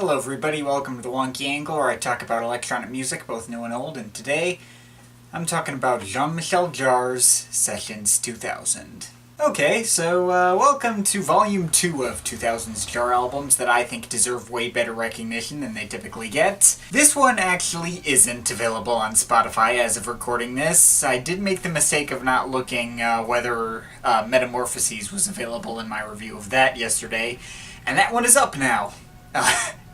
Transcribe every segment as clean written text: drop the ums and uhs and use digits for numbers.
Hello everybody, welcome to the Wonky Angle, where I talk about electronic music, both new and old, and today I'm talking about Jean-Michel Jarre's Sessions 2000. Okay, so welcome to Volume 2 of 2000's Jarre albums that I think deserve way better recognition than they typically get. This one actually isn't available on Spotify as of recording this. I did make the mistake of not looking whether Metamorphoses was available in my review of that yesterday, and that one is up now.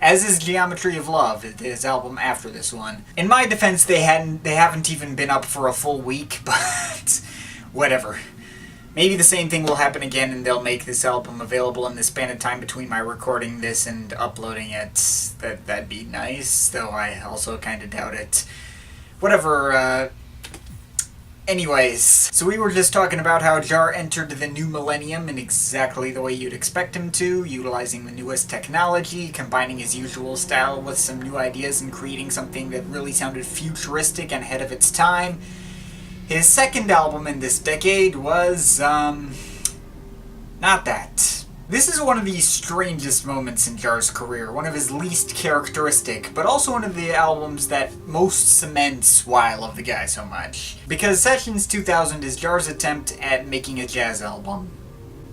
As is Geometry of Love, his album after this one. In my defense, they haven't even been up for a full week, but whatever. Maybe the same thing will happen again and they'll make this album available in the span of time between my recording this and uploading it. That'd be nice, though I also kind of doubt it. Whatever, anyways, so we were just talking about how Jarre entered the new millennium in exactly the way you'd expect him to, utilizing the newest technology, combining his usual style with some new ideas and creating something that really sounded futuristic and ahead of its time. His second album in this decade was, not that. This is one of the strangest moments in Jarre's career, one of his least characteristic, but also one of the albums that most cements why I love the guy so much. Because Sessions 2000 is Jarre's attempt at making a jazz album.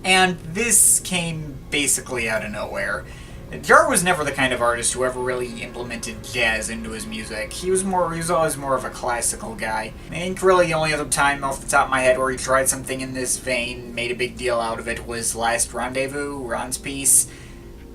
And this came basically out of nowhere. Jarre was never the kind of artist who ever really implemented jazz into his music. He was always more of a classical guy. I think really the only other time off the top of my head where he tried something in this vein, made a big deal out of it, was Last Rendezvous, Ron's piece.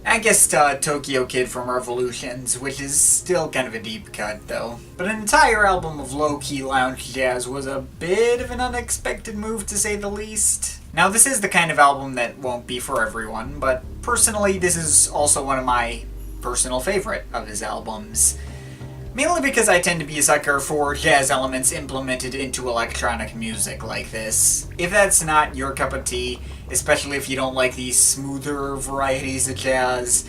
I guess Tokyo Kid from Revolutions, which is still kind of a deep cut, though. But an entire album of low-key lounge jazz was a bit of an unexpected move, to say the least. Now, this is the kind of album that won't be for everyone, but personally, this is also one of my personal favorite of his albums. Mainly because I tend to be a sucker for jazz elements implemented into electronic music like this. If that's not your cup of tea, especially if you don't like these smoother varieties of jazz,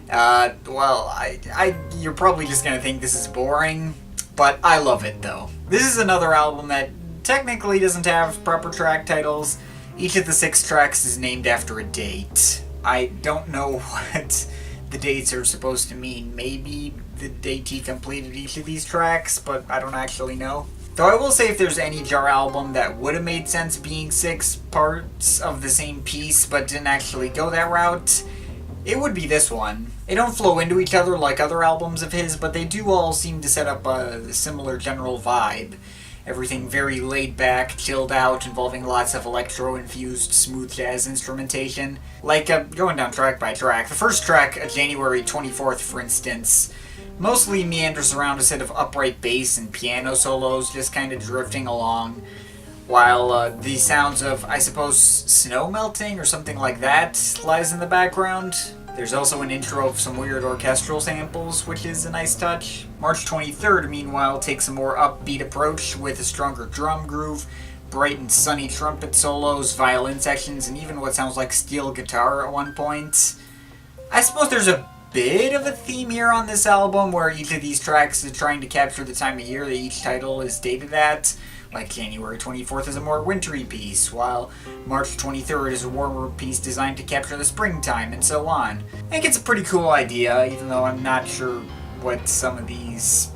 you're probably just gonna think this is boring, but I love it though. This is another album that technically doesn't have proper track titles. Each of the 6 tracks is named after a date. I don't know what the dates are supposed to mean. Maybe the date he completed each of these tracks, but I don't actually know. Though I will say if there's any Jarre album that would have made sense being 6 parts of the same piece but didn't actually go that route, it would be this one. They don't flow into each other like other albums of his, but they do all seem to set up a similar general vibe. Everything very laid back, chilled out, involving lots of electro-infused smooth jazz instrumentation. Like, going down track by track. The first track, January 24th, for instance, mostly meanders around a set of upright bass and piano solos, just kind of drifting along, while the sounds of, I suppose, snow melting or something like that lies in the background. There's also an intro of some weird orchestral samples, which is a nice touch. March 23rd, meanwhile, takes a more upbeat approach with a stronger drum groove, bright and sunny trumpet solos, violin sections, and even what sounds like steel guitar at one point. I suppose there's a bit of a theme here on this album, where each of these tracks is trying to capture the time of year that each title is dated at. Like January 24th is a more wintry piece, while March 23rd is a warmer piece designed to capture the springtime, and so on. I think it's a pretty cool idea, even though I'm not sure what some of these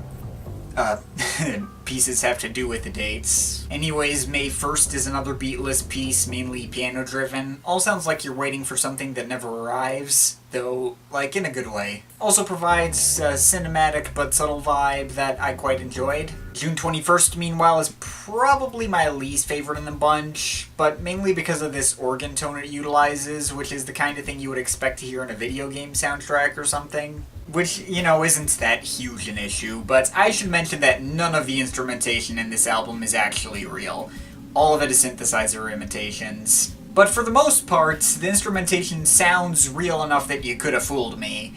pieces have to do with the dates. Anyways, May 1st is another beatless piece, mainly piano-driven. All sounds like you're waiting for something that never arrives, though, like, in a good way. Also provides a cinematic but subtle vibe that I quite enjoyed. June 21st, meanwhile, is probably my least favorite in the bunch, but mainly because of this organ tone it utilizes, which is the kind of thing you would expect to hear in a video game soundtrack or something. Which, you know, isn't that huge an issue, but I should mention that none of the instrumentation in this album is actually real. All of it is synthesizer imitations. But for the most part, the instrumentation sounds real enough that you could have fooled me.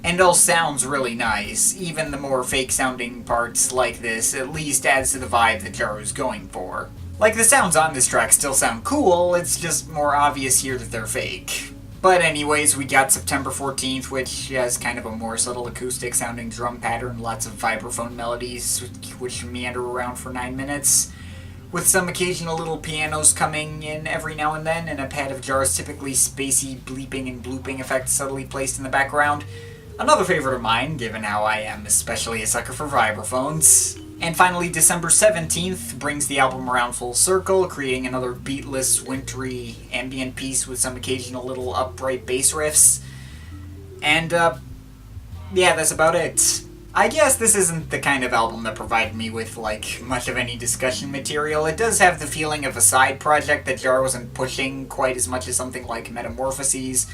And all sounds really nice. Even the more fake-sounding parts like this at least adds to the vibe that Jarre is going for. Like, the sounds on this track still sound cool, it's just more obvious here that they're fake. But anyways, we got September 14th, which has kind of a more subtle acoustic-sounding drum pattern, lots of vibraphone melodies, which meander around for 9 minutes, with some occasional little pianos coming in every now and then, and a pad of Jarre's typically spacey bleeping and blooping effects subtly placed in the background. Another favorite of mine, given how I am especially a sucker for vibraphones. And finally, December 17th brings the album around full circle, creating another beatless, wintry, ambient piece with some occasional little upright bass riffs. And, yeah, that's about it. I guess this isn't the kind of album that provided me with, much of any discussion material. It does have the feeling of a side project that Jarre wasn't pushing quite as much as something like Metamorphoses,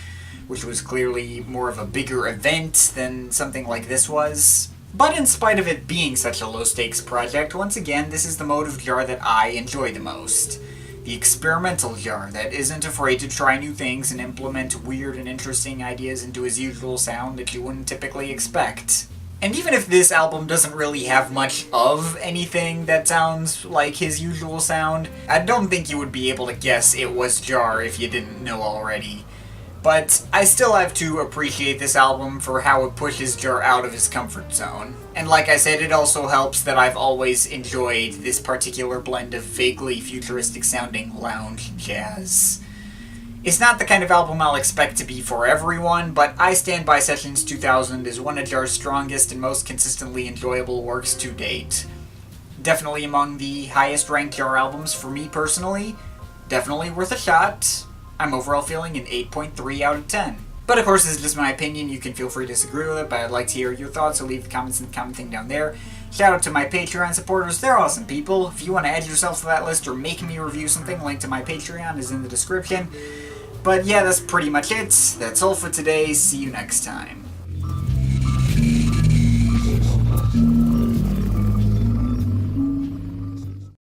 which was clearly more of a bigger event than something like this was. But in spite of it being such a low-stakes project, once again, this is the mode of Jarre that I enjoy the most. The experimental Jarre that isn't afraid to try new things and implement weird and interesting ideas into his usual sound that you wouldn't typically expect. And even if this album doesn't really have much of anything that sounds like his usual sound, I don't think you would be able to guess it was Jarre if you didn't know already. But I still have to appreciate this album for how it pushes Jarre out of his comfort zone. And like I said, it also helps that I've always enjoyed this particular blend of vaguely futuristic sounding lounge jazz. It's not the kind of album I'll expect to be for everyone, but I stand by Sessions 2000 as one of Jarre's strongest and most consistently enjoyable works to date. Definitely among the highest ranked Jarre albums for me personally. Definitely worth a shot. I'm overall feeling an 8.3 out of 10. But of course, this is just my opinion. You can feel free to disagree with it, but I'd like to hear your thoughts, so leave the comments in the comment thing down there. Shout out to my Patreon supporters. They're awesome people. If you want to add yourself to that list or make me review something, link to my Patreon is in the description. But yeah, that's pretty much it. That's all for today. See you next time.